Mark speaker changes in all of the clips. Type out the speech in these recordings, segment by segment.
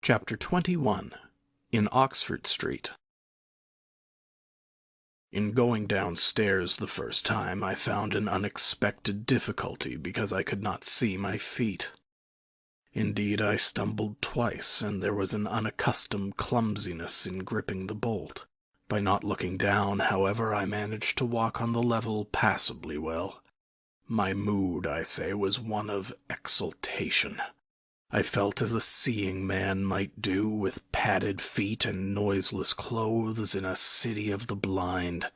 Speaker 1: Chapter 21. In Oxford Street. In going downstairs the first time, I found an unexpected difficulty because I could not see my feet. Indeed, I stumbled twice, and there was an unaccustomed clumsiness in gripping the bolt. By not looking down, however, I managed to walk on the level passably well. My mood, I say, was one of exultation. I felt as a seeing man might do with padded feet and noiseless clothes in a city of the blind.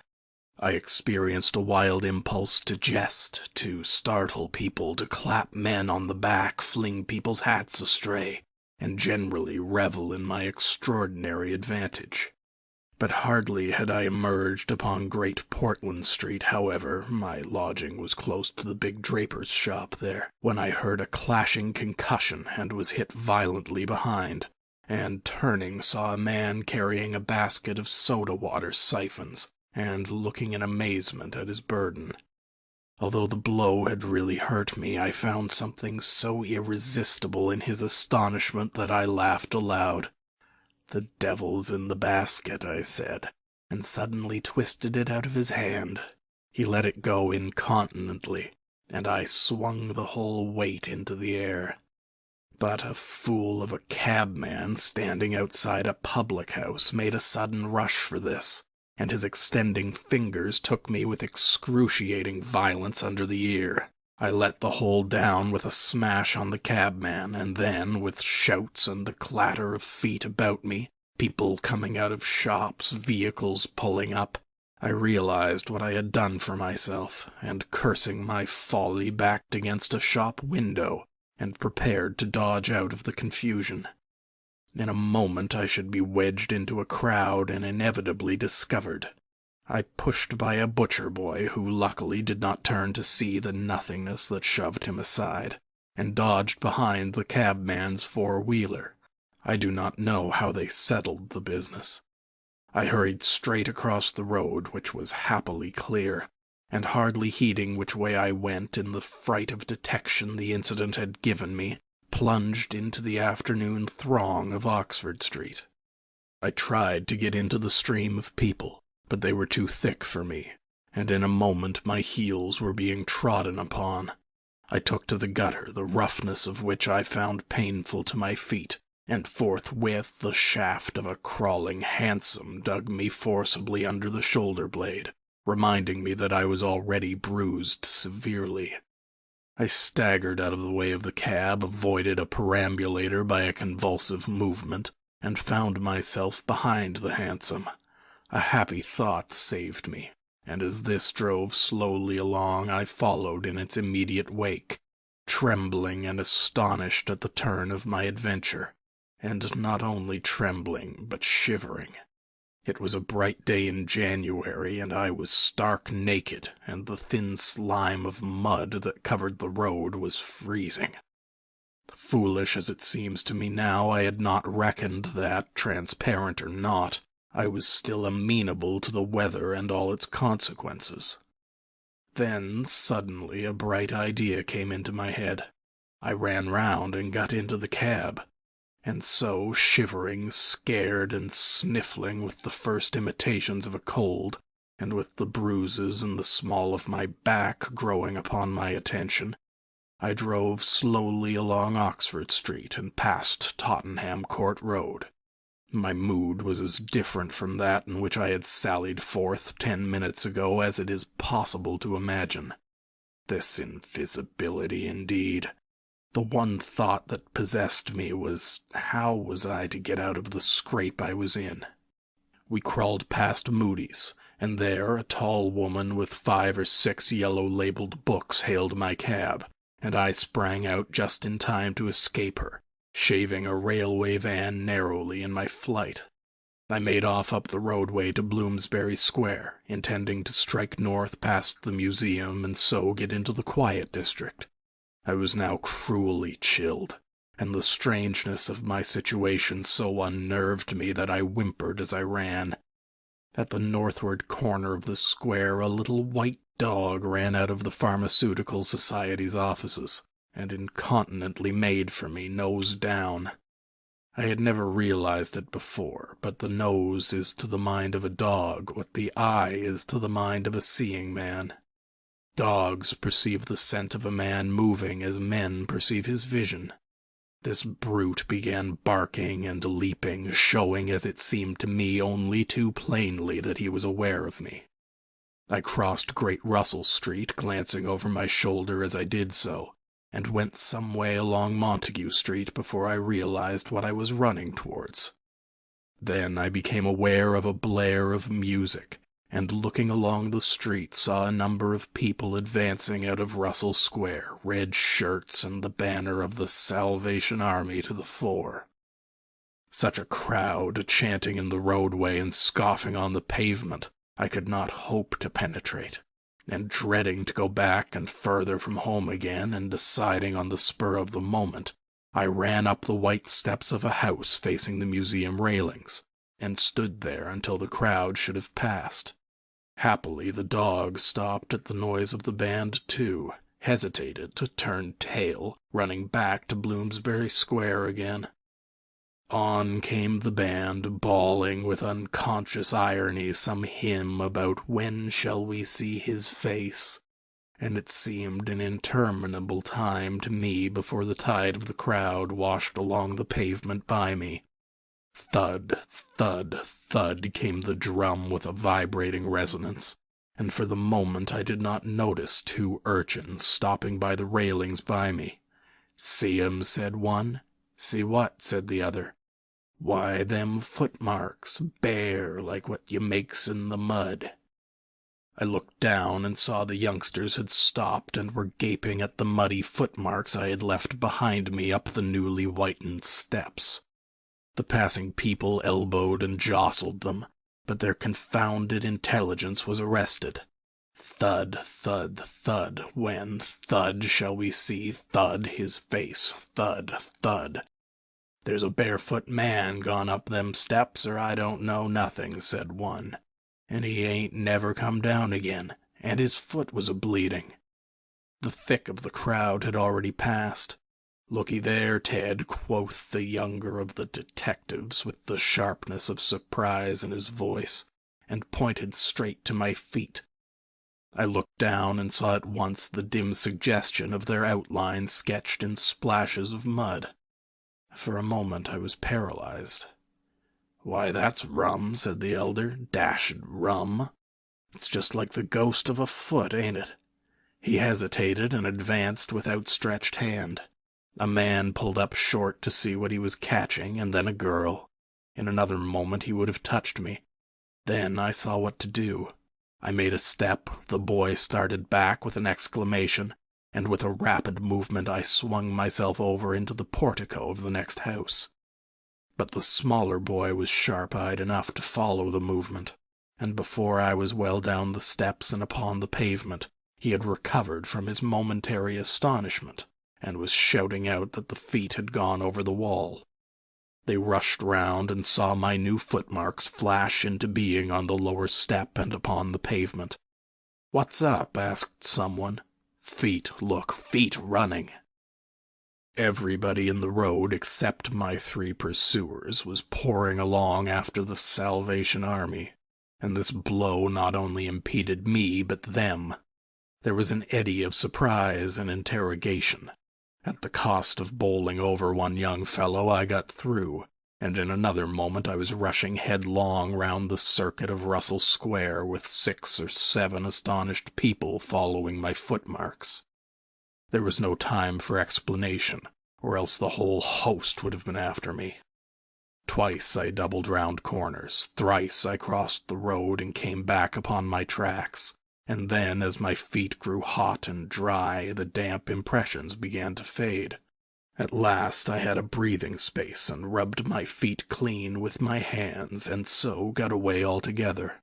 Speaker 1: I experienced a wild impulse to jest, to startle people, to clap men on the back, fling people's hats astray, and generally revel in my extraordinary advantage. But hardly had I emerged upon Great Portland Street, however, my lodging was close to the big draper's shop there, when I heard a clashing concussion and was hit violently behind, and turning saw a man carrying a basket of soda-water siphons, and looking in amazement at his burden. Although the blow had really hurt me, I found something so irresistible in his astonishment that I laughed aloud. "The devil's in the basket," I said, and suddenly twisted it out of his hand. He let it go incontinently, and I swung the whole weight into the air. But a fool of a cabman standing outside a public-house made a sudden rush for this, and his extending fingers took me with excruciating violence under the ear. I let the whole down with a smash on the cabman, and then, with shouts and the clatter of feet about me, people coming out of shops, vehicles pulling up, I realized what I had done for myself, and cursing my folly backed against a shop window, and prepared to dodge out of the confusion. In a moment I should be wedged into a crowd and inevitably discovered. I pushed by a butcher boy who luckily did not turn to see the nothingness that shoved him aside, and dodged behind the cabman's four-wheeler. I do not know how they settled the business. I hurried straight across the road, which was happily clear, and hardly heeding which way I went in the fright of detection the incident had given me, plunged into the afternoon throng of Oxford Street. I tried to get into the stream of people, but they were too thick for me, and in a moment my heels were being trodden upon. I took to the gutter, the roughness of which I found painful to my feet, and forthwith the shaft of a crawling hansom dug me forcibly under the shoulder-blade, reminding me that I was already bruised severely. I staggered out of the way of the cab, avoided a perambulator by a convulsive movement, and found myself behind the hansom. A happy thought saved me, and as this drove slowly along, I followed in its immediate wake, trembling and astonished at the turn of my adventure, and not only trembling, but shivering. It was a bright day in January, and I was stark naked, and the thin slime of mud that covered the road was freezing. Foolish as it seems to me now, I had not reckoned that, transparent or not, I was still amenable to the weather and all its consequences. Then, suddenly, a bright idea came into my head. I ran round and got into the cab, and so, shivering, scared, and sniffling with the first imitations of a cold, and with the bruises and the small of my back growing upon my attention, I drove slowly along Oxford Street and past Tottenham Court Road. My mood was as different from that in which I had sallied forth 10 minutes ago as it is possible to imagine. This invisibility, indeed. The one thought that possessed me was, how was I to get out of the scrape I was in? We crawled past Moody's, and there a tall woman with 5 or 6 yellow-labeled books hailed my cab, and I sprang out just in time to escape her, shaving a railway van narrowly in my flight. I made off up the roadway to Bloomsbury Square, intending to strike north past the museum and so get into the quiet district. I was now cruelly chilled, and the strangeness of my situation so unnerved me that I whimpered as I ran. At the northward corner of the square a little white dog ran out of the Pharmaceutical Society's offices, and incontinently made for me, nose down. I had never realized it before, but the nose is to the mind of a dog what the eye is to the mind of a seeing man. Dogs perceive the scent of a man moving as men perceive his vision. This brute began barking and leaping, showing as it seemed to me only too plainly that he was aware of me. I crossed Great Russell Street, glancing over my shoulder as I did so, and went some way along Montague Street before I realized what I was running towards. Then I became aware of a blare of music, and looking along the street saw a number of people advancing out of Russell Square, red shirts and the banner of the Salvation Army to the fore. Such a crowd, chanting in the roadway and scoffing on the pavement, I could not hope to penetrate, and dreading to go back and further from home again, and deciding on the spur of the moment, I ran up the white steps of a house facing the museum railings, and stood there until the crowd should have passed. Happily, the dog stopped at the noise of the band too, hesitated, turned tail, running back to Bloomsbury Square again. On came the band, bawling with unconscious irony some hymn about when shall we see his face, and it seemed an interminable time to me before the tide of the crowd washed along the pavement by me. Thud, thud, thud came the drum with a vibrating resonance, and for the moment I did not notice two urchins stopping by the railings by me. "See 'em," said one. "See what?" said the other. "Why, them footmarks, bare, like what you makes in the mud." I looked down and saw the youngsters had stopped and were gaping at the muddy footmarks I had left behind me up the newly whitened steps. The passing people elbowed and jostled them, but their confounded intelligence was arrested. Thud, thud, thud, when, thud, shall we see, thud, his face, thud, thud. "There's a barefoot man gone up them steps, or I don't know nothing," said one, "and he ain't never come down again, and his foot was a-bleeding." The thick of the crowd had already passed. "Looky there, Ted," quoth the younger of the detectives, with the sharpness of surprise in his voice, and pointed straight to my feet. I looked down and saw at once the dim suggestion of their outline sketched in splashes of mud. For a moment I was paralyzed. "Why, that's rum," said the elder. "Dashed rum. It's just like the ghost of a foot, ain't it?" He hesitated and advanced with outstretched hand. A man pulled up short to see what he was catching, and then a girl. In another moment he would have touched me. Then I saw what to do. I made a step, the boy started back with an exclamation, and with a rapid movement I swung myself over into the portico of the next house. But the smaller boy was sharp-eyed enough to follow the movement, and before I was well down the steps and upon the pavement, he had recovered from his momentary astonishment, and was shouting out that the feet had gone over the wall. They rushed round and saw my new footmarks flash into being on the lower step and upon the pavement. "What's up?" asked someone. "Feet, look, feet running." Everybody in the road except my three pursuers was pouring along after the Salvation Army, and this blow not only impeded me but them. There was an eddy of surprise and interrogation. At the cost of bowling over one young fellow, I got through, and in another moment I was rushing headlong round the circuit of Russell Square with 6 or 7 astonished people following my footmarks. There was no time for explanation, or else the whole host would have been after me. Twice I doubled round corners, thrice I crossed the road and came back upon my tracks, and then, as my feet grew hot and dry, the damp impressions began to fade. At last I had a breathing space and rubbed my feet clean with my hands, and so got away altogether.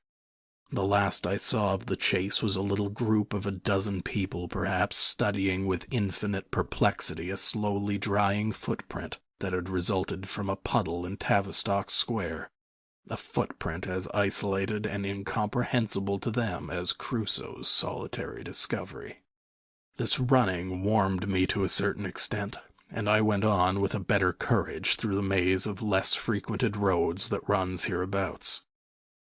Speaker 1: The last I saw of the chase was a little group of a dozen people, perhaps, studying with infinite perplexity a slowly drying footprint that had resulted from a puddle in Tavistock Square, a footprint as isolated and incomprehensible to them as Crusoe's solitary discovery. This running warmed me to a certain extent, and I went on with a better courage through the maze of less frequented roads that runs hereabouts.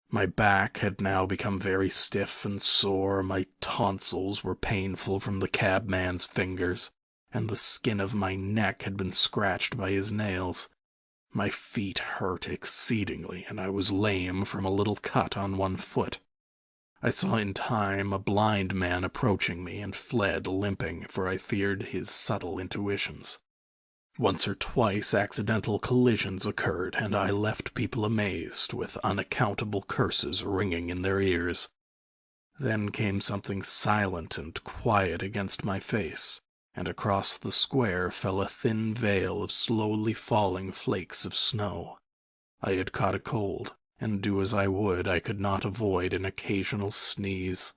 Speaker 1: My back had now become very stiff and sore, my tonsils were painful from the cabman's fingers, and the skin of my neck had been scratched by his nails. My feet hurt exceedingly, and I was lame from a little cut on one foot. I saw in time a blind man approaching me and fled limping, for I feared his subtle intuitions. Once or twice accidental collisions occurred, and I left people amazed, with unaccountable curses ringing in their ears. Then came something silent and quiet against my face, and across the square fell a thin veil of slowly falling flakes of snow. I had caught a cold, and do as I would, I could not avoid an occasional sneeze,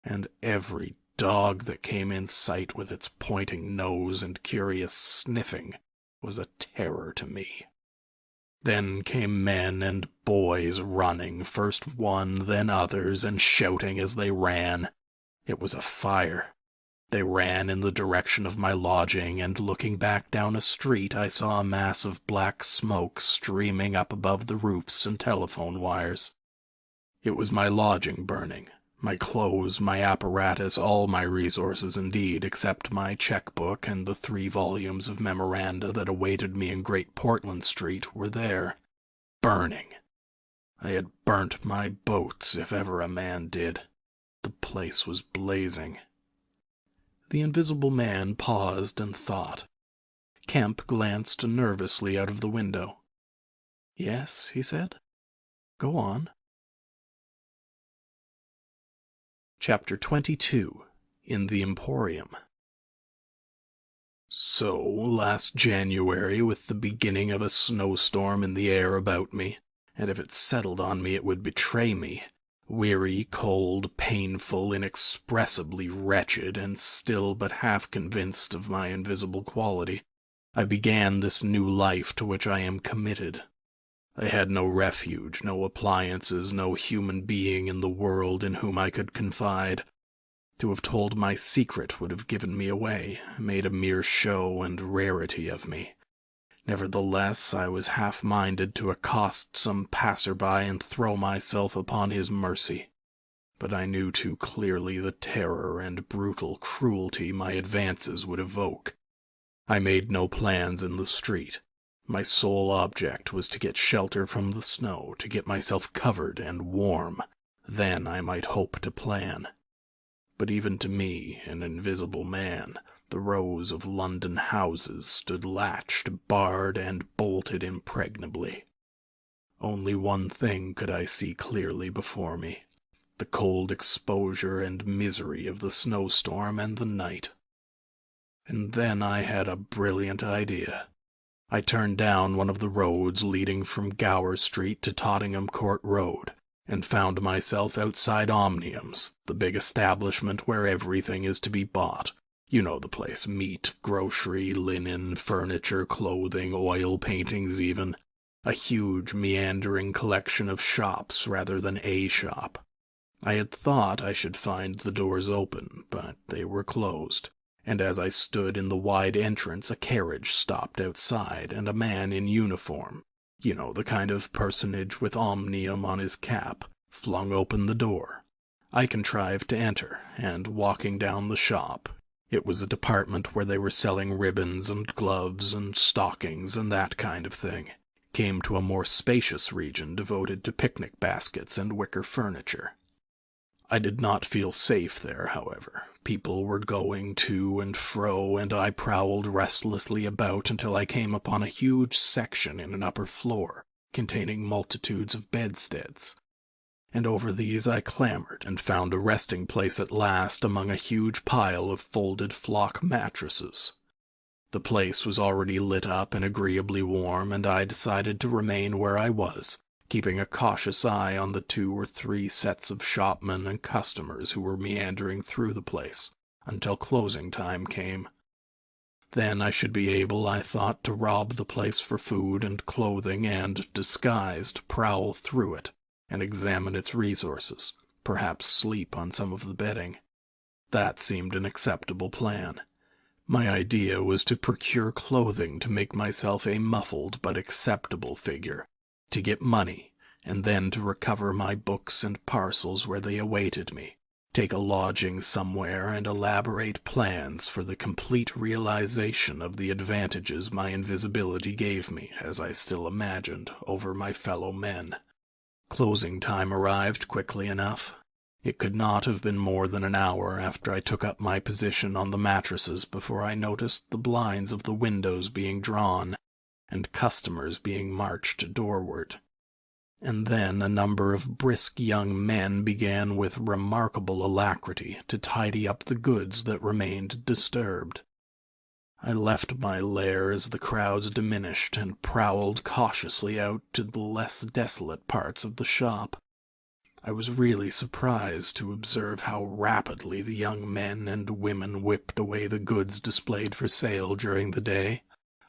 Speaker 1: and every dog that came in sight with its pointing nose and curious sniffing was a terror to me. Then came men and boys running, first one, then others, and shouting as they ran. It was a fire. They ran in the direction of my lodging, and looking back down a street, I saw a mass of black smoke streaming up above the roofs and telephone wires. It was my lodging burning. My clothes, my apparatus, all my resources indeed, except my checkbook and the 3 volumes of memoranda that awaited me in Great Portland Street, were there, burning. I had burnt my boats, if ever a man did. The place was blazing. The Invisible Man paused and thought. Kemp glanced nervously out of the window. "Yes," he said. "Go on." Chapter 22. In the Emporium. So, last January, with the beginning of a snowstorm in the air about me, and if it settled on me it would betray me, weary, cold, painful, inexpressibly wretched, and still but half convinced of my invisible quality, I began this new life to which I am committed. I had no refuge, no appliances, no human being in the world in whom I could confide. To have told my secret would have given me away, made a mere show and rarity of me. Nevertheless, I was half-minded to accost some passer-by and throw myself upon his mercy. But I knew too clearly the terror and brutal cruelty my advances would evoke. I made no plans in the street. My sole object was to get shelter from the snow, to get myself covered and warm. Then I might hope to plan. But even to me, an invisible man, the rows of London houses stood latched, barred, and bolted impregnably. Only one thing could I see clearly before me: the cold exposure and misery of the snowstorm and the night. And then I had a brilliant idea. I turned down one of the roads leading from Gower Street to Tottenham Court Road, and found myself outside Omnium's, the big establishment where everything is to be bought. You know the place: meat, grocery, linen, furniture, clothing, oil paintings even. A huge, meandering collection of shops rather than a shop. I had thought I should find the doors open, but they were closed. And as I stood in the wide entrance, a carriage stopped outside, and a man in uniform, you know, the kind of personage with Omnium on his cap, flung open the door. I contrived to enter, and walking down the shop, it was a department where they were selling ribbons and gloves and stockings and that kind of thing, came to a more spacious region devoted to picnic baskets and wicker furniture. I did not feel safe there, however. People were going to and fro, and I prowled restlessly about until I came upon a huge section in an upper floor, containing multitudes of bedsteads. And over these I clambered, and found a resting place at last among a huge pile of folded flock mattresses. The place was already lit up and agreeably warm, and I decided to remain where I was, keeping a cautious eye on the 2 or 3 sets of shopmen and customers who were meandering through the place, until closing time came. Then I should be able, I thought, to rob the place for food and clothing and, disguised, prowl through it, and examine its resources, perhaps sleep on some of the bedding. That seemed an acceptable plan. My idea was to procure clothing to make myself a muffled but acceptable figure, to get money, and then to recover my books and parcels where they awaited me, take a lodging somewhere, and elaborate plans for the complete realization of the advantages my invisibility gave me, as I still imagined, over my fellow men. Closing time arrived quickly enough. It could not have been more than an hour after I took up my position on the mattresses before I noticed the blinds of the windows being drawn and customers being marched doorward. And then a number of brisk young men began with remarkable alacrity to tidy up the goods that remained disturbed. I left my lair as the crowds diminished and prowled cautiously out to the less desolate parts of the shop. I was really surprised to observe how rapidly the young men and women whipped away the goods displayed for sale during the day.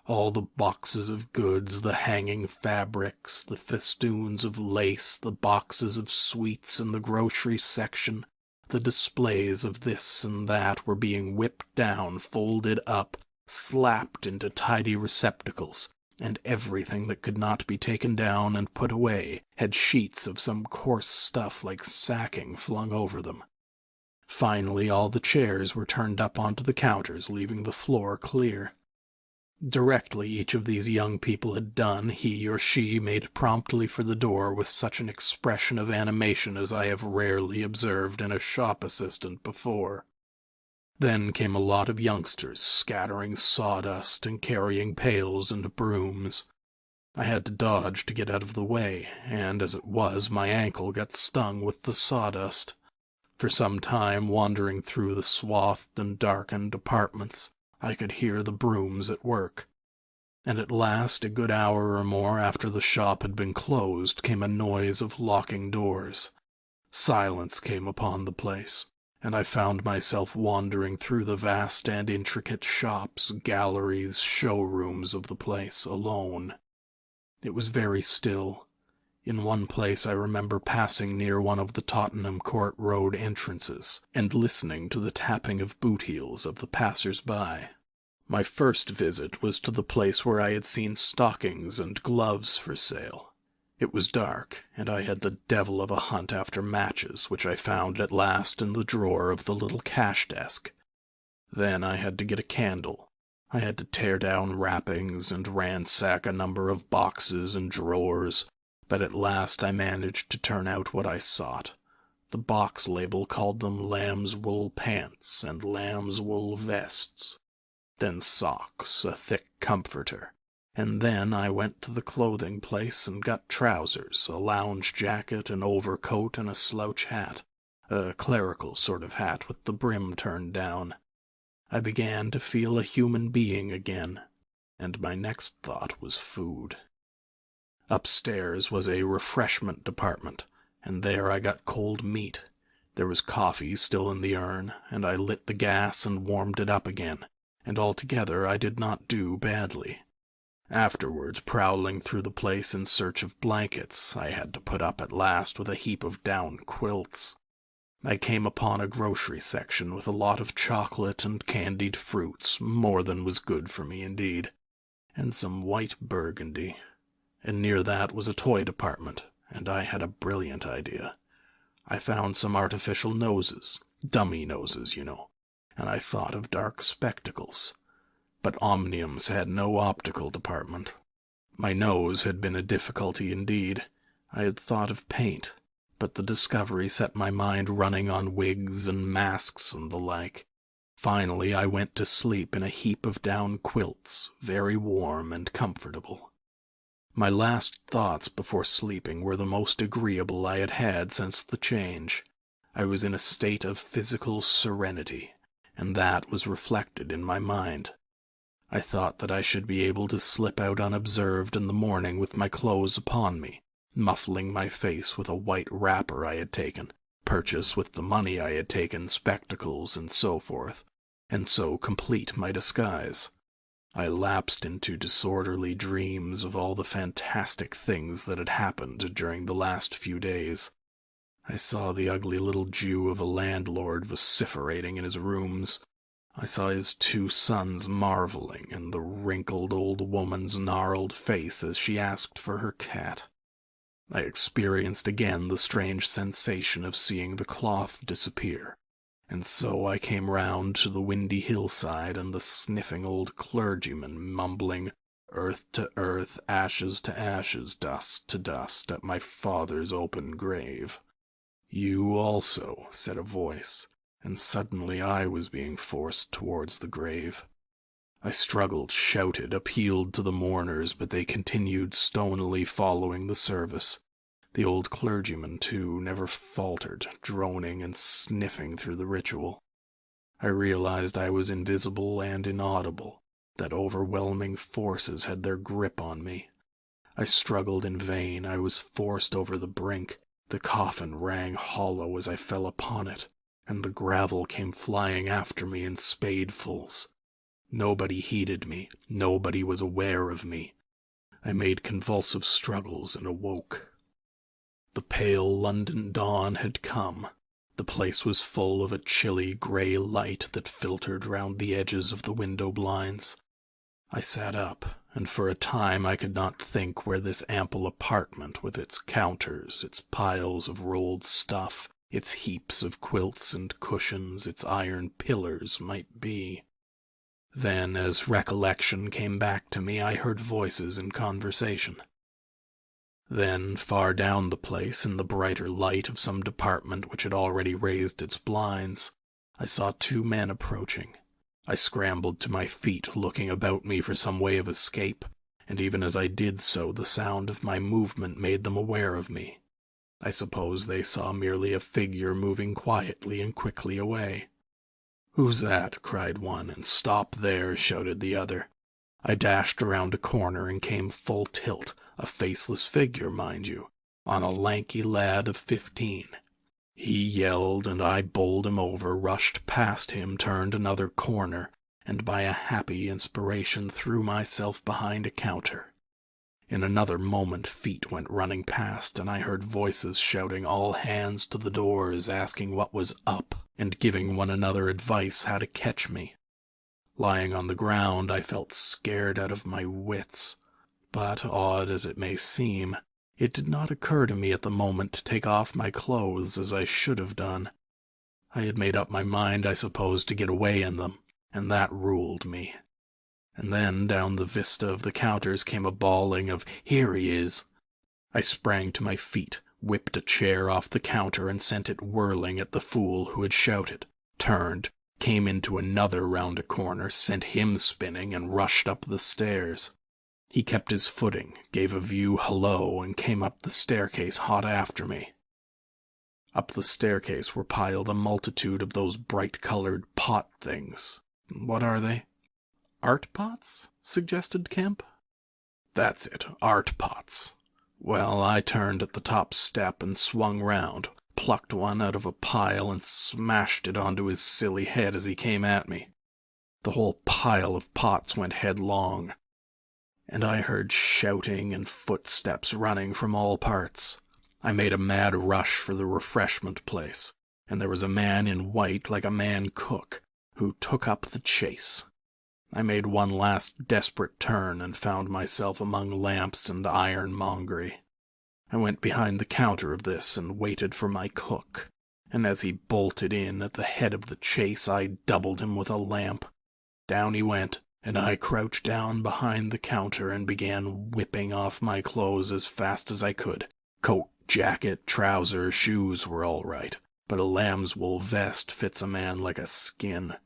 Speaker 1: All the boxes of goods, the hanging fabrics, the festoons of lace, the boxes of sweets in the grocery section, the displays of this and that were being whipped down, folded up, slapped into tidy receptacles, and everything that could not be taken down and put away had sheets of some coarse stuff like sacking flung over them. Finally, all the chairs were turned up onto the counters, leaving the floor clear. Directly each of these young people had done, he or she made promptly for the door with such an expression of animation as I have rarely observed in a shop assistant before. Then came a lot of youngsters, scattering sawdust and carrying pails and brooms. I had to dodge to get out of the way, and as it was, my ankle got stung with the sawdust. For some time, wandering through the swathed and darkened apartments, I could hear the brooms at work. And at last, a good hour or more after the shop had been closed, came a noise of locking doors. Silence came upon the place, and I found myself wandering through the vast and intricate shops, galleries, showrooms of the place, alone. It was very still. In one place I remember passing near one of the Tottenham Court Road entrances, and listening to the tapping of boot heels of the passers-by. My first visit was to the place where I had seen stockings and gloves for sale. It was dark, and I had the devil of a hunt after matches, which I found at last in the drawer of the little cash desk. Then I had to get a candle. I had to tear down wrappings and ransack a number of boxes and drawers, but at last I managed to turn out what I sought. The box label called them lamb's wool pants and lamb's wool vests. Then socks, a thick comforter. And then I went to the clothing place and got trousers, a lounge jacket, an overcoat, and a slouch hat, a clerical sort of hat with the brim turned down. I began to feel a human being again, and my next thought was food. Upstairs was a refreshment department, and there I got cold meat. There was coffee still in the urn, and I lit the gas and warmed it up again, and altogether I did not do badly. Afterwards, prowling through the place in search of blankets, I had to put up at last with a heap of down quilts. I came upon a grocery section with a lot of chocolate and candied fruits, more than was good for me indeed, and some white burgundy. And near that was a toy department, and I had a brilliant idea. I found some artificial noses, dummy noses, you know, and I thought of dark spectacles. But Omniums had no optical department. My nose had been a difficulty indeed. I had thought of paint, but the discovery set my mind running on wigs and masks and the like. Finally, I went to sleep in a heap of down quilts, very warm and comfortable. My last thoughts before sleeping were the most agreeable I had had since the change. I was in a state of physical serenity, and that was reflected in my mind. I thought that I should be able to slip out unobserved in the morning with my clothes upon me, muffling my face with a white wrapper I had taken, purchase with the money I had taken spectacles and so forth, and so complete my disguise. I lapsed into disorderly dreams of all the fantastic things that had happened during the last few days. I saw the ugly little Jew of a landlord vociferating in his rooms. I saw his 2 sons marveling, and the wrinkled old woman's gnarled face as she asked for her cat. I experienced again the strange sensation of seeing the cloth disappear, and so I came round to the windy hillside and the sniffing old clergyman mumbling earth to earth, ashes to ashes, dust to dust, at my father's open grave. You also, said a voice, and suddenly I was being forced towards the grave. I struggled, shouted, appealed to the mourners, but they continued stonily following the service. The old clergyman, too, never faltered, droning and sniffing through the ritual. I realized I was invisible and inaudible, that overwhelming forces had their grip on me. I struggled in vain. I was forced over the brink. The coffin rang hollow as I fell upon it, and the gravel came flying after me in spadefuls. Nobody heeded me. Nobody was aware of me. I made convulsive struggles and awoke. The pale London dawn had come. The place was full of a chilly grey light that filtered round the edges of the window blinds. I sat up, and for a time I could not think where this ample apartment, with its counters, its piles of rolled stuff, its heaps of quilts and cushions, its iron pillars, might be. Then, as recollection came back to me, I heard voices in conversation. Then, far down the place, in the brighter light of some department which had already raised its blinds, I saw 2 men approaching. I scrambled to my feet, looking about me for some way of escape, and even as I did so, the sound of my movement made them aware of me. I suppose they saw merely a figure moving quietly and quickly away. "Who's that?" cried one, and "Stop there!" shouted the other. I dashed around a corner and came full tilt, a faceless figure, mind you, on a lanky lad of 15. He yelled, and I bowled him over, rushed past him, turned another corner, and by a happy inspiration threw myself behind a counter. In another moment feet went running past, and I heard voices shouting all hands to the doors, asking what was up, and giving one another advice how to catch me. Lying on the ground, I felt scared out of my wits, but, odd as it may seem, it did not occur to me at the moment to take off my clothes as I should have done. I had made up my mind, I suppose, to get away in them, and that ruled me. And then down the vista of the counters came a bawling of, "Here he is!" I sprang to my feet, whipped a chair off the counter and sent it whirling at the fool who had shouted, turned, came into another round a corner, sent him spinning, and rushed up the stairs. He kept his footing, gave a view hello, and came up the staircase hot after me. Up the staircase were piled a multitude of those bright-colored pot things. What are they? "Art pots?" suggested Kemp. "That's it, art pots. Well, I turned at the top step and swung round, plucked one out of a pile and smashed it onto his silly head as he came at me. The whole pile of pots went headlong, and I heard shouting and footsteps running from all parts. I made a mad rush for the refreshment place, and there was a man in white like a man cook, who took up the chase. I made one last desperate turn and found myself among lamps and ironmongery. I went behind the counter of this and waited for my cook, and as he bolted in at the head of the chase, I doubled him with a lamp. Down he went, and I crouched down behind the counter and began whipping off my clothes as fast as I could. Coat, jacket, trousers, shoes were all right, but a lamb's wool vest fits a man like a skin.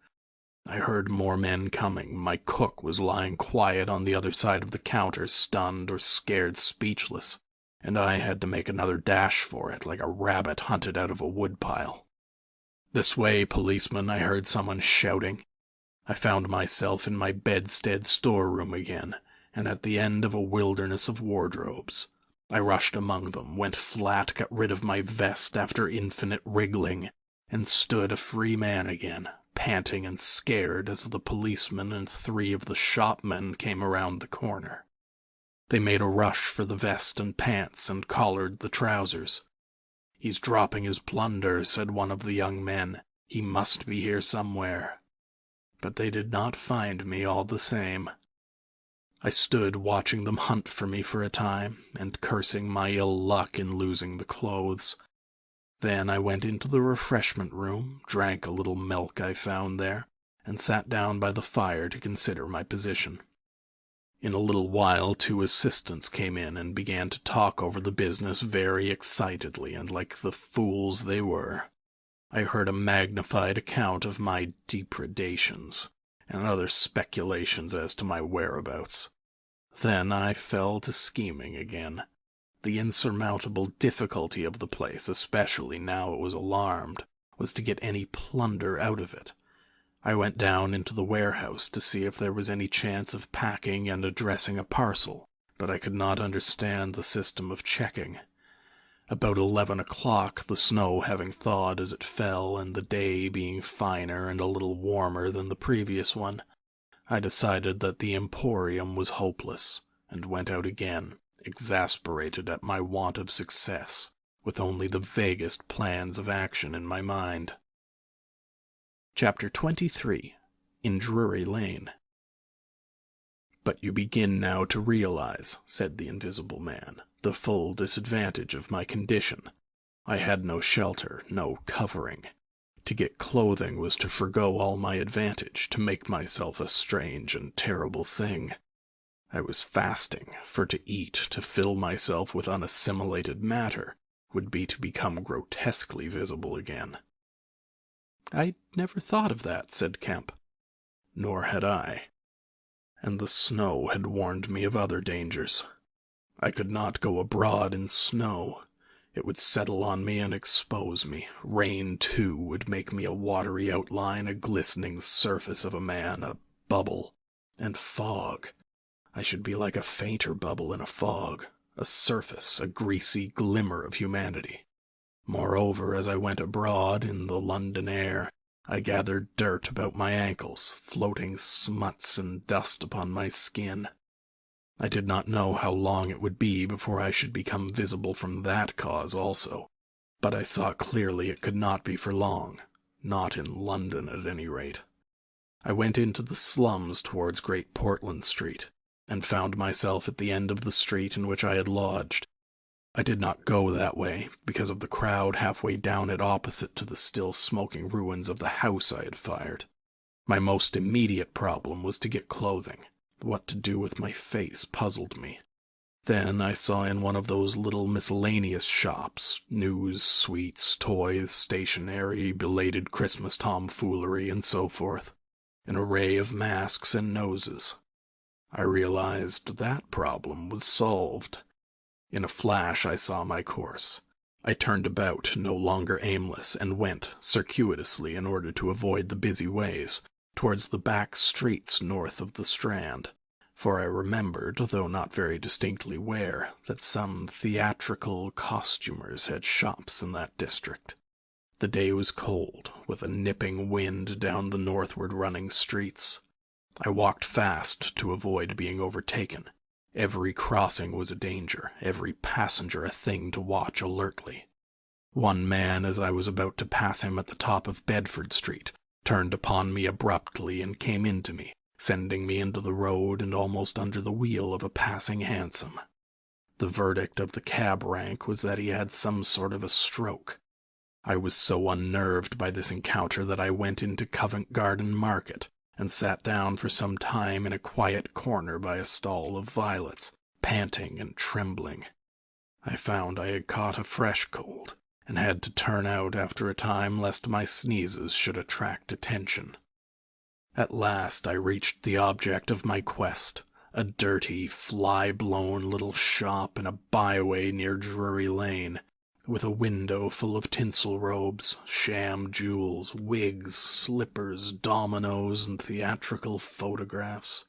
Speaker 1: I heard more men coming. My cook was lying quiet on the other side of the counter, stunned or scared speechless, and I had to make another dash for it, like a rabbit hunted out of a woodpile. "This way, policeman," I heard someone shouting. I found myself in my bedstead storeroom again, and at the end of a wilderness of wardrobes. I rushed among them, went flat, got rid of my vest after infinite wriggling, and stood a free man again, panting and scared as the policeman and 3 of the shopmen came around the corner. They made a rush for the vest and pants and collared the trousers. "He's dropping his plunder," said one of the young men. "He must be here somewhere." but they did not find me all the same. I stood watching them hunt for me for a time, and cursing my ill luck in losing the clothes. Then I went into the refreshment room, drank a little milk I found there, and sat down by the fire to consider my position. In a little while 2 assistants came in and began to talk over the business very excitedly and like the fools they were. I heard a magnified account of my depredations, and other speculations as to my whereabouts. Then I fell to scheming again. The insurmountable difficulty of the place, especially now it was alarmed, was to get any plunder out of it. I went down into the warehouse to see if there was any chance of packing and addressing a parcel, but I could not understand the system of checking. About 11 o'clock, the snow having thawed as it fell, and the day being finer and a little warmer than the previous one, I decided that the emporium was hopeless, and went out again, exasperated at my want of success, with only the vaguest plans of action in my mind. Chapter 23. In Drury Lane. "But you begin now to realize," said the Invisible Man, "the full disadvantage of my condition. I had no shelter, no covering. To get clothing was to forgo all my advantage, to make myself a strange and terrible thing. I was fasting, for to eat, to fill myself with unassimilated matter, would be to become grotesquely visible again." "I never thought of that," said Kemp. "Nor had I. And the snow had warned me of other dangers. I could not go abroad in snow. It would settle on me and expose me. Rain, too, would make me a watery outline, a glistening surface of a man, a bubble. And fog. I should be like a fainter bubble in a fog, a surface, a greasy glimmer of humanity. Moreover, as I went abroad in the London air, I gathered dirt about my ankles, floating smuts and dust upon my skin. I did not know how long it would be before I should become visible from that cause also, but I saw clearly it could not be for long, not in London at any rate. I went into the slums towards Great Portland Street, and found myself at the end of the street in which I had lodged. I did not go that way, because of the crowd halfway down it opposite to the still smoking ruins of the house I had fired. My most immediate problem was to get clothing. What to do with my face puzzled me. Then I saw in one of those little miscellaneous shops, news, sweets, toys, stationery, belated Christmas tomfoolery, and so forth, an array of masks and noses. I realized that problem was solved. In a flash I saw my course. I turned about, no longer aimless, and went, circuitously in order to avoid the busy ways, towards the back streets north of the Strand, for I remembered, though not very distinctly where, that some theatrical costumers had shops in that district. The day was cold, with a nipping wind down the northward running streets. I walked fast to avoid being overtaken. Every crossing was a danger, every passenger a thing to watch alertly. One man, as I was about to pass him at the top of Bedford Street, turned upon me abruptly and came into me, sending me into the road and almost under the wheel of a passing hansom. The verdict of the cab rank was that he had some sort of a stroke. I was so unnerved by this encounter that I went into Covent Garden Market, and sat down for some time in a quiet corner by a stall of violets, panting and trembling. I found I had caught a fresh cold, and had to turn out after a time lest my sneezes should attract attention. At last I reached the object of my quest, a dirty, fly-blown little shop in a byway near Drury Lane, with a window full of tinsel robes, sham jewels, wigs, slippers, dominoes, and theatrical photographs.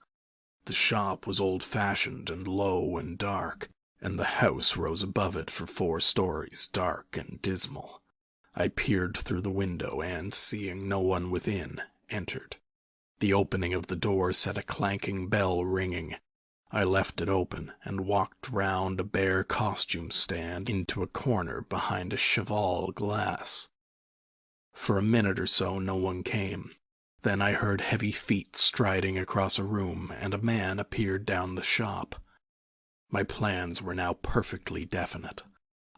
Speaker 1: The shop was old-fashioned and low and dark, and the house rose above it for 4 stories, dark and dismal. I peered through the window and, seeing no one within, entered. The opening of the door set a clanking bell ringing. I left it open and walked round a bare costume stand into a corner behind a cheval glass. For a minute or so no one came. Then I heard heavy feet striding across a room, and a man appeared down the shop. My plans were now perfectly definite.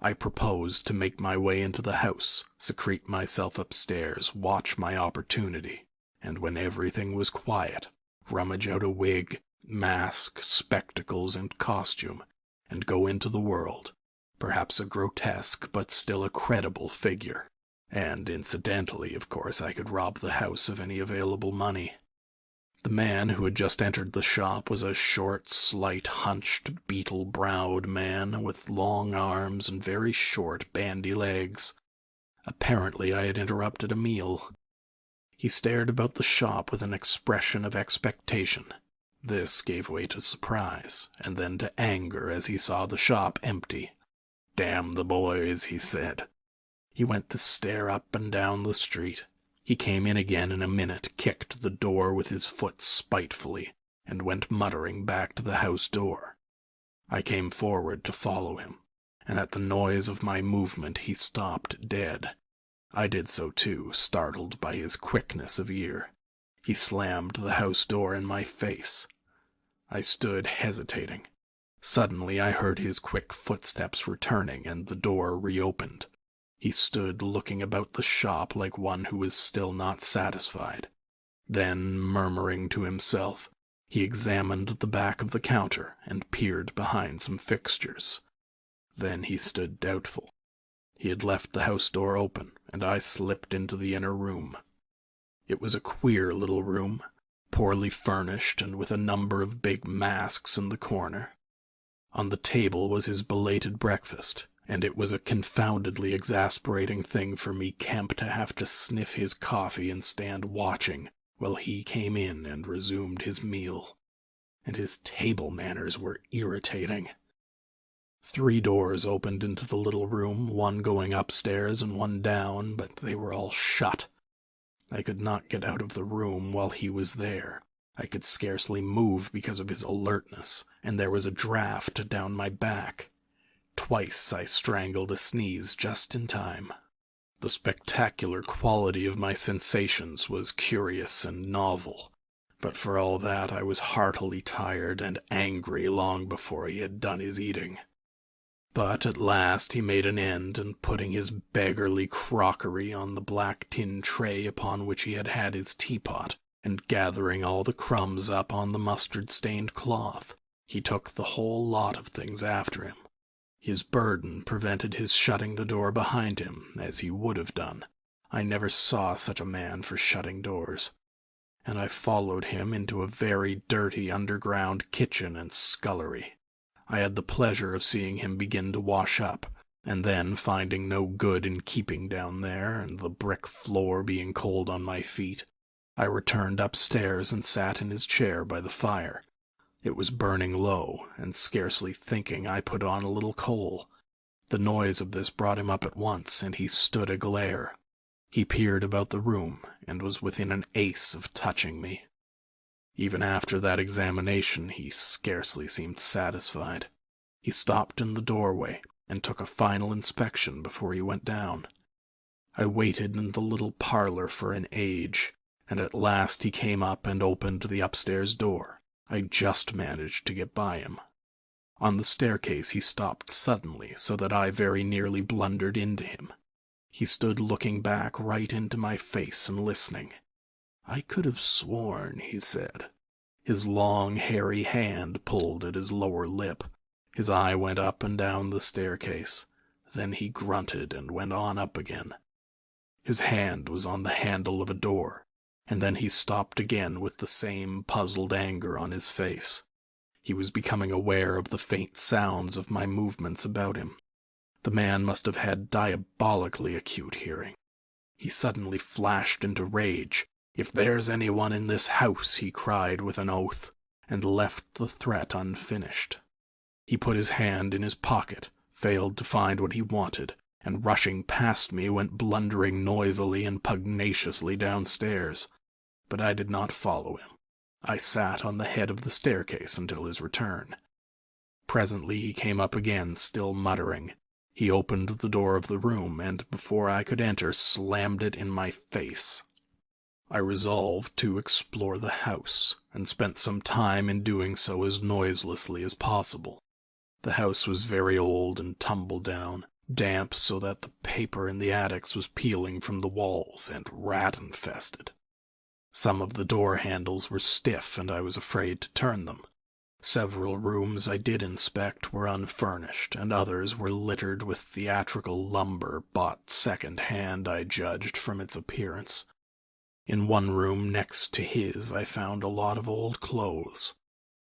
Speaker 1: I proposed to make my way into the house, secrete myself upstairs, watch my opportunity, and when everything was quiet, rummage out a wig, mask, spectacles, and costume, and go into the world, perhaps a grotesque but still a credible figure. And incidentally, of course, I could rob the house of any available money. The man who had just entered the shop was a short, slight, hunched, beetle-browed man with long arms and very short, bandy legs. Apparently I had interrupted a meal. He stared about the shop with an expression of expectation. This gave way to surprise, and then to anger as he saw the shop empty. "Damn the boys," he said. He went to stare up and down the street. He came in again in a minute, kicked the door with his foot spitefully, and went muttering back to the house door. I came forward to follow him, and at the noise of my movement he stopped dead. I did so too, startled by his quickness of ear. He slammed the house door in my face. I stood hesitating. Suddenly I heard his quick footsteps returning, and the door reopened. He stood looking about the shop like one who was still not satisfied. Then, murmuring to himself, he examined the back of the counter and peered behind some fixtures. Then he stood doubtful. He had left the house door open, and I slipped into the inner room. It was a queer little room, poorly furnished and with a number of big masks in the corner. On the table was his belated breakfast, and it was a confoundedly exasperating thing for me, Kemp, to have to sniff his coffee and stand watching while he came in and resumed his meal. And his table manners were irritating. 3 doors opened into the little room, one going upstairs and one down, but they were all shut. I could not get out of the room while he was there. I could scarcely move because of his alertness, and there was a draft down my back. Twice I strangled a sneeze just in time. The spectacular quality of my sensations was curious and novel, but for all that I was heartily tired and angry long before he had done his eating. But at last he made an end, and putting his beggarly crockery on the black tin tray upon which he had had his teapot, and gathering all the crumbs up on the mustard-stained cloth, he took the whole lot of things after him. His burden prevented his shutting the door behind him, as he would have done. I never saw such a man for shutting doors. And I followed him into a very dirty underground kitchen and scullery. I had the pleasure of seeing him begin to wash up, and then, finding no good in keeping down there, and the brick floor being cold on my feet, I returned upstairs and sat in his chair by the fire. It was burning low, and scarcely thinking I put on a little coal. The noise of this brought him up at once, and he stood aglare. He peered about the room, and was within an ace of touching me. Even after that examination, he scarcely seemed satisfied. He stopped in the doorway, and took a final inspection before he went down. I waited in the little parlor for an age, and at last he came up and opened the upstairs door. I just managed to get by him. On the staircase he stopped suddenly, so that I very nearly blundered into him. He stood looking back right into my face and listening. "I could have sworn," he said. His long, hairy hand pulled at his lower lip. His eye went up and down the staircase. Then he grunted and went on up again. His hand was on the handle of a door, and then he stopped again with the same puzzled anger on his face. He was becoming aware of the faint sounds of my movements about him. The man must have had diabolically acute hearing. He suddenly flashed into rage. "If there's anyone in this house," he cried with an oath, and left the threat unfinished. He put his hand in his pocket, failed to find what he wanted, and rushing past me went blundering noisily and pugnaciously downstairs. But I did not follow him. I sat on the head of the staircase until his return. Presently he came up again, still muttering. He opened the door of the room, and before I could enter, slammed it in my face. I resolved to explore the house, and spent some time in doing so as noiselessly as possible. The house was very old and tumble down, damp so that the paper in the attics was peeling from the walls, and rat-infested. Some of the door handles were stiff, and I was afraid to turn them. Several rooms I did inspect were unfurnished, and others were littered with theatrical lumber bought second-hand, I judged from its appearance. In one room next to his I found a lot of old clothes.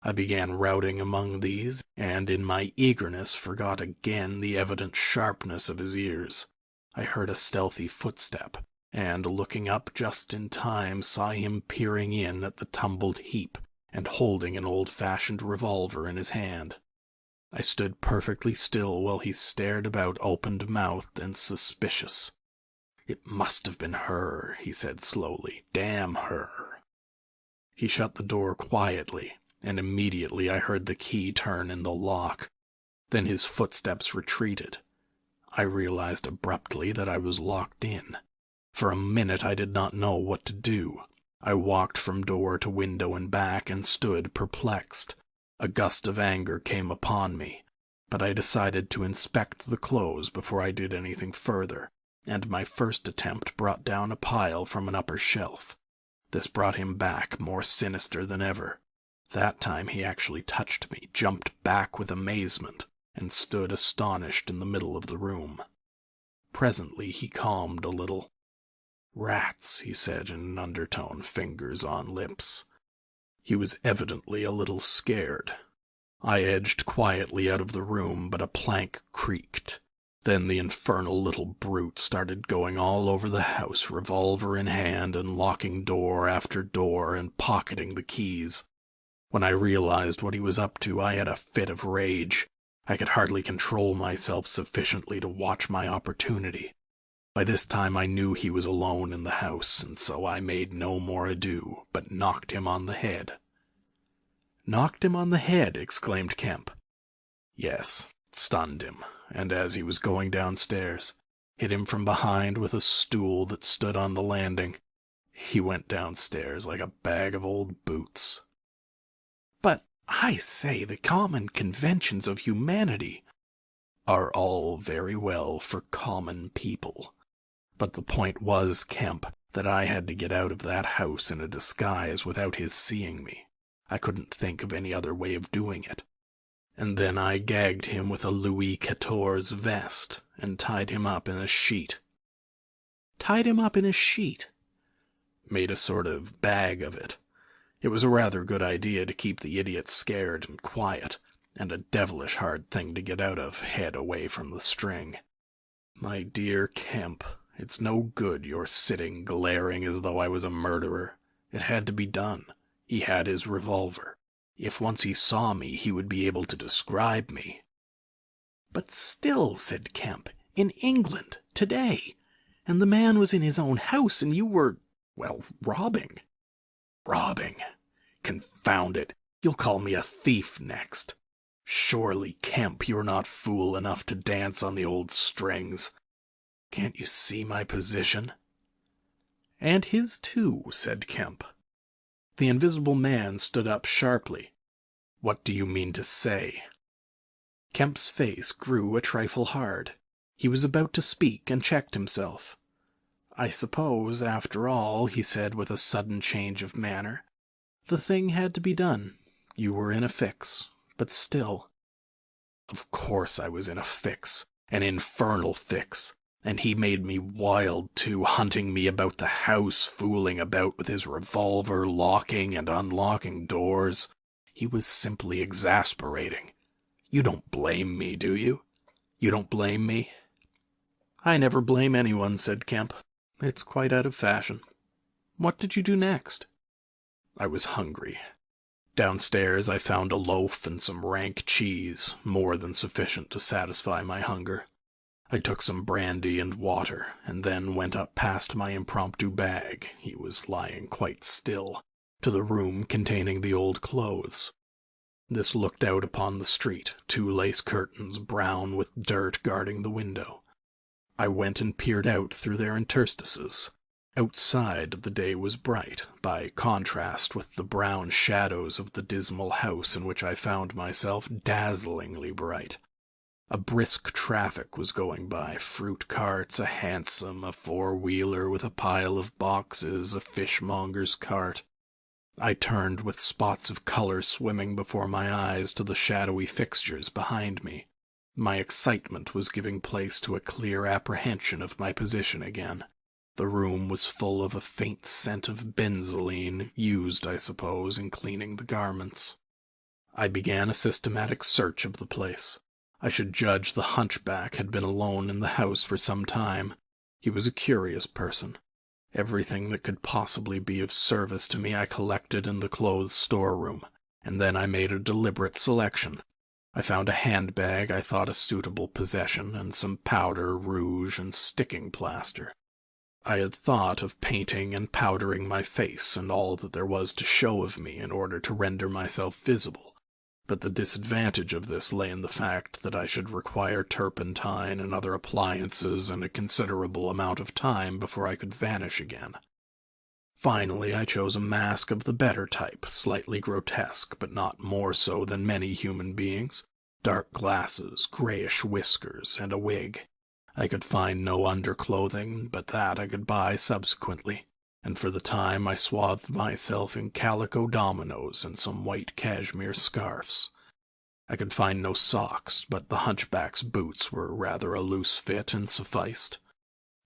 Speaker 1: I began routing among these, and in my eagerness forgot again the evident sharpness of his ears. I heard a stealthy footstep, and looking up just in time saw him peering in at the tumbled heap, and holding an old-fashioned revolver in his hand. I stood perfectly still while he stared about open-mouthed and suspicious. "It must have been her," he said slowly. "Damn her." He shut the door quietly, and immediately I heard the key turn in the lock. Then his footsteps retreated. I realized abruptly that I was locked in. For a minute I did not know what to do. I walked from door to window and back and stood perplexed. A gust of anger came upon me, but I decided to inspect the clothes before I did anything further, and my first attempt brought down a pile from an upper shelf. This brought him back, more sinister than ever. That time he actually touched me, jumped back with amazement, and stood astonished in the middle of the room. Presently he calmed a little. "Rats," he said in an undertone, fingers on lips. He was evidently a little scared. I edged quietly out of the room, but a plank creaked. Then the infernal little brute started going all over the house, revolver in hand, and locking door after door and pocketing the keys. When I realized what he was up to, I had a fit of rage. I could hardly control myself sufficiently to watch my opportunity. By this time I knew he was alone in the house, and so I made no more ado, but knocked him on the head. "Knocked him on the head?" exclaimed Kemp. "Yes, stunned him, and as he was going downstairs, hit him from behind with a stool that stood on the landing. He went downstairs like a bag of old boots." "But, I say, the common conventions of humanity are all very well for common people. But the point was, Kemp, that I had to get out of that house in a disguise without his seeing me. I couldn't think of any other way of doing it. And then I gagged him with a Louis XIV's vest, and tied him up in a sheet." "Tied him up in a sheet?" "Made a sort of bag of it. It was a rather good idea to keep the idiot scared and quiet, and a devilish hard thing to get out of, head away from the string. My dear Kemp, it's no good your sitting glaring as though I was a murderer. It had to be done. He had his revolver. If once he saw me, he would be able to describe me." "But still," said Kemp, "in England, today. And the man was in his own house, and you were, well, robbing." "Robbing? Confound it, you'll call me a thief next. Surely, Kemp, you're not fool enough to dance on the old strings. Can't you see my position?" "And his too," said Kemp. The invisible man stood up sharply. "What do you mean to say?" Kemp's face grew a trifle hard. He was about to speak and checked himself. "I suppose, after all," he said with a sudden change of manner, "the thing had to be done. You were in a fix, but still." "Of course I was in a fix, an infernal fix. And he made me wild, too, hunting me about the house, fooling about with his revolver, locking and unlocking doors. He was simply exasperating. You don't blame me, do you? You don't blame me?" "I never blame anyone," said Kemp. "It's quite out of fashion. What did you do next?" "I was hungry. Downstairs I found a loaf and some rank cheese, more than sufficient to satisfy my hunger. I took some brandy and water, and then went up past my impromptu bag, he was lying quite still, to the room containing the old clothes. This looked out upon the street, 2 lace curtains brown with dirt guarding the window. I went and peered out through their interstices. Outside, the day was bright, by contrast with the brown shadows of the dismal house in which I found myself, dazzlingly bright. A brisk traffic was going by, fruit carts, a hansom, a four-wheeler with a pile of boxes, a fishmonger's cart. I turned with spots of color swimming before my eyes to the shadowy fixtures behind me. My excitement was giving place to a clear apprehension of my position again. The room was full of a faint scent of benzoline, used, I suppose, in cleaning the garments. I began a systematic search of the place. I should judge the hunchback had been alone in the house for some time. He was a curious person. Everything that could possibly be of service to me I collected in the clothes storeroom, and then I made a deliberate selection. I found a handbag I thought a suitable possession, and some powder, rouge, and sticking plaster. I had thought of painting and powdering my face and all that there was to show of me in order to render myself visible, but the disadvantage of this lay in the fact that I should require turpentine and other appliances and a considerable amount of time before I could vanish again. Finally, I chose a mask of the better type, slightly grotesque, but not more so than many human beings, dark glasses, grayish whiskers, and a wig. I could find no underclothing, but that I could buy subsequently, and for the time I swathed myself in calico dominoes and some white cashmere scarfs. I could find no socks, but the hunchback's boots were rather a loose fit and sufficed.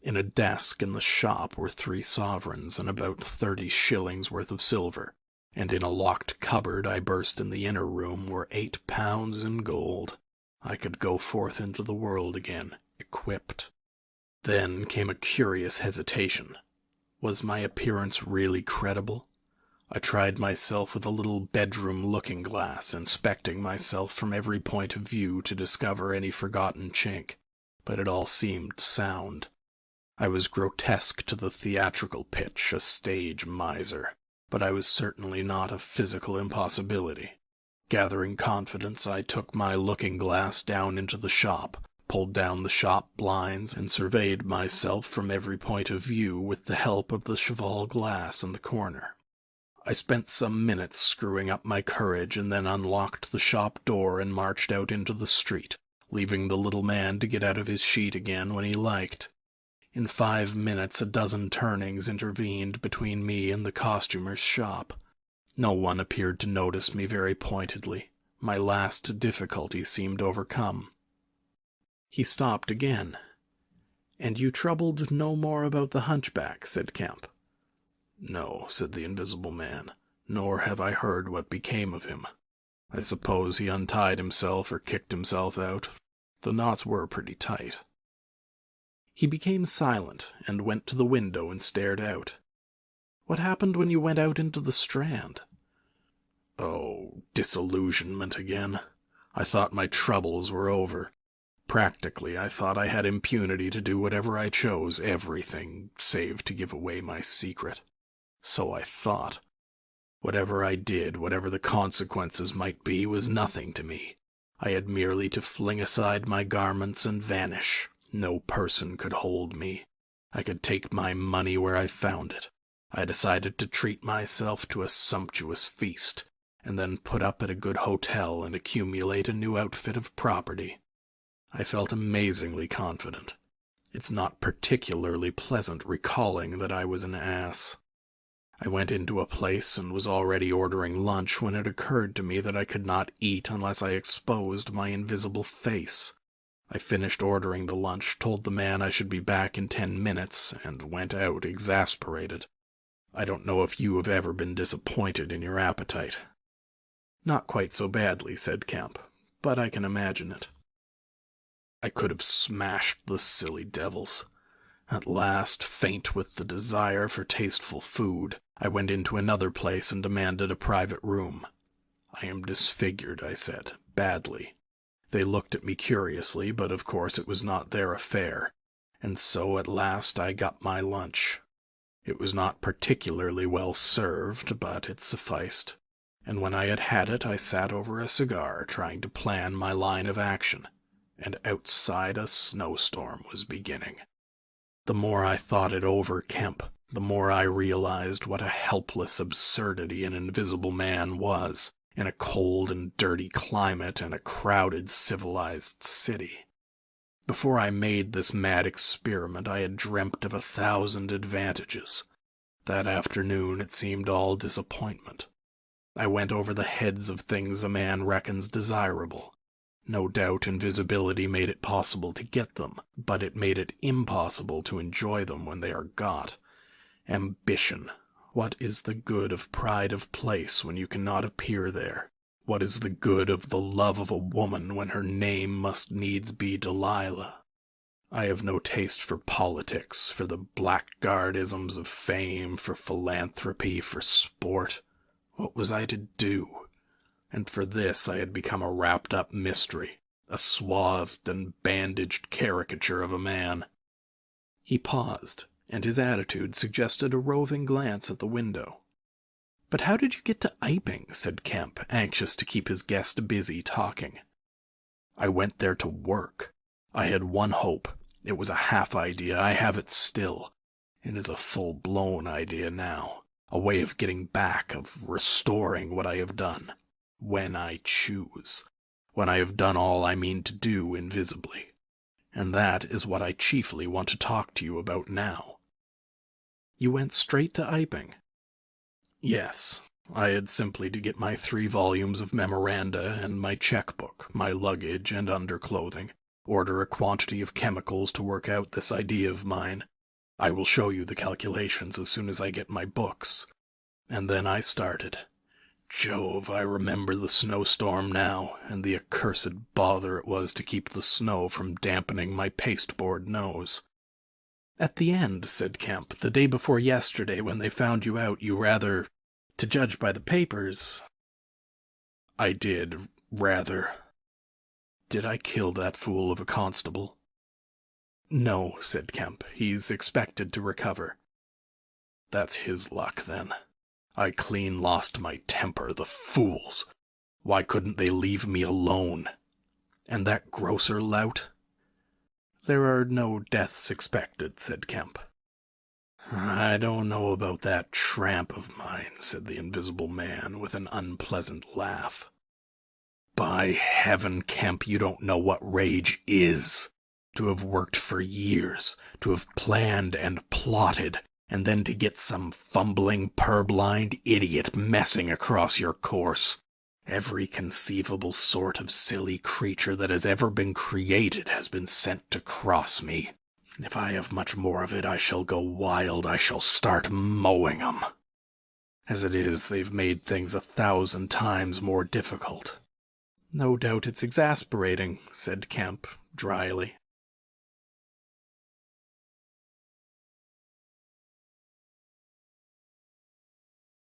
Speaker 1: In a desk in the shop were 3 sovereigns and about 30 shillings worth of silver, and in a locked cupboard I burst in the inner room were 8 pounds in gold. I could go forth into the world again, equipped. Then came a curious hesitation. Was my appearance really credible? I tried myself with a little bedroom looking-glass, inspecting myself from every point of view to discover any forgotten chink, but it all seemed sound. I was grotesque to the theatrical pitch, a stage miser, but I was certainly not a physical impossibility. Gathering confidence, I took my looking-glass down into the shop, pulled down the shop blinds, and surveyed myself from every point of view with the help of the cheval glass in the corner. I spent some minutes screwing up my courage and then unlocked the shop door and marched out into the street, leaving the little man to get out of his sheet again when he liked. In 5 minutes a dozen turnings intervened between me and the costumer's shop. No one appeared to notice me very pointedly. My last difficulty seemed overcome. He stopped again. "And you troubled no more about the hunchback," said Kemp. "No," said the invisible man, "nor have I heard what became of him. I suppose he untied himself or kicked himself out. The knots were pretty tight." He became silent and went to the window and stared out. "What happened when you went out into the Strand?" "Oh, disillusionment again. I thought my troubles were over. Practically, I thought I had impunity to do whatever I chose, everything, save to give away my secret. So I thought. Whatever I did, whatever the consequences might be, was nothing to me. I had merely to fling aside my garments and vanish. No person could hold me. I could take my money where I found it. I decided to treat myself to a sumptuous feast, and then put up at a good hotel and accumulate a new outfit of property. I felt amazingly confident. It's not particularly pleasant recalling that I was an ass. I went into a place and was already ordering lunch when it occurred to me that I could not eat unless I exposed my invisible face. I finished ordering the lunch, told the man I should be back in 10 minutes, and went out exasperated. I don't know if you have ever been disappointed in your appetite." "Not quite so badly," said Kemp, "but I can imagine it." I could have smashed the silly devils. At last, faint with the desire for tasteful food, I went into another place and demanded a private room. "I am disfigured," I said, "badly." They looked at me curiously, but of course it was not their affair, and so at last I got my lunch. It was not particularly well served, but it sufficed, and when I had had it I sat over a cigar trying to plan my line of action, and outside a snowstorm was beginning. The more I thought it over, Kemp, the more I realized what a helpless absurdity an invisible man was in a cold and dirty climate and a crowded, civilized city. Before I made this mad experiment, I had dreamt of 1,000 advantages. That afternoon it seemed all disappointment. I went over the heads of things a man reckons desirable. No doubt invisibility made it possible to get them, but it made it impossible to enjoy them when they are got. Ambition. What is the good of pride of place when you cannot appear there? What is the good of the love of a woman when her name must needs be Delilah? I have no taste for politics, for the blackguardisms of fame, for philanthropy, for sport. What was I to do? And for this I had become a wrapped-up mystery, a swathed and bandaged caricature of a man. He paused, and his attitude suggested a roving glance at the window. "But how did you get to Iping?" said Kemp, anxious to keep his guest busy talking. "I went there to work. I had one hope. It was a half idea. I have it still. It is a full-blown idea now. A way of getting back, of restoring what I have done. When I choose. When I have done all I mean to do invisibly. And that is what I chiefly want to talk to you about now." "You went straight to Iping?" "Yes. I had simply to get my 3 volumes of memoranda and my checkbook, my luggage and underclothing, order a quantity of chemicals to work out this idea of mine. I will show you the calculations as soon as I get my books. And then I started. Jove, I remember the snowstorm now, and the accursed bother it was to keep the snow from dampening my pasteboard nose." "At the end," said Kemp, "the day before yesterday when they found you out, you rather, to judge by the papers—" "I did, rather. Did I kill that fool of a constable?" "No," said Kemp. "He's expected to recover." "That's his luck, then. I clean lost my temper, the fools. Why couldn't they leave me alone? And that grocer lout?" "There are no deaths expected," said Kemp. "I don't know about that tramp of mine," said the invisible man, with an unpleasant laugh. "By heaven, Kemp, you don't know what rage is. To have worked for years, to have planned and plotted, and then to get some fumbling, purblind idiot messing across your course. Every conceivable sort of silly creature that has ever been created has been sent to cross me. If I have much more of it, I shall go wild. I shall start mowing 'em. As it is, they've made things 1,000 times more difficult." "No doubt it's exasperating," said Kemp, dryly.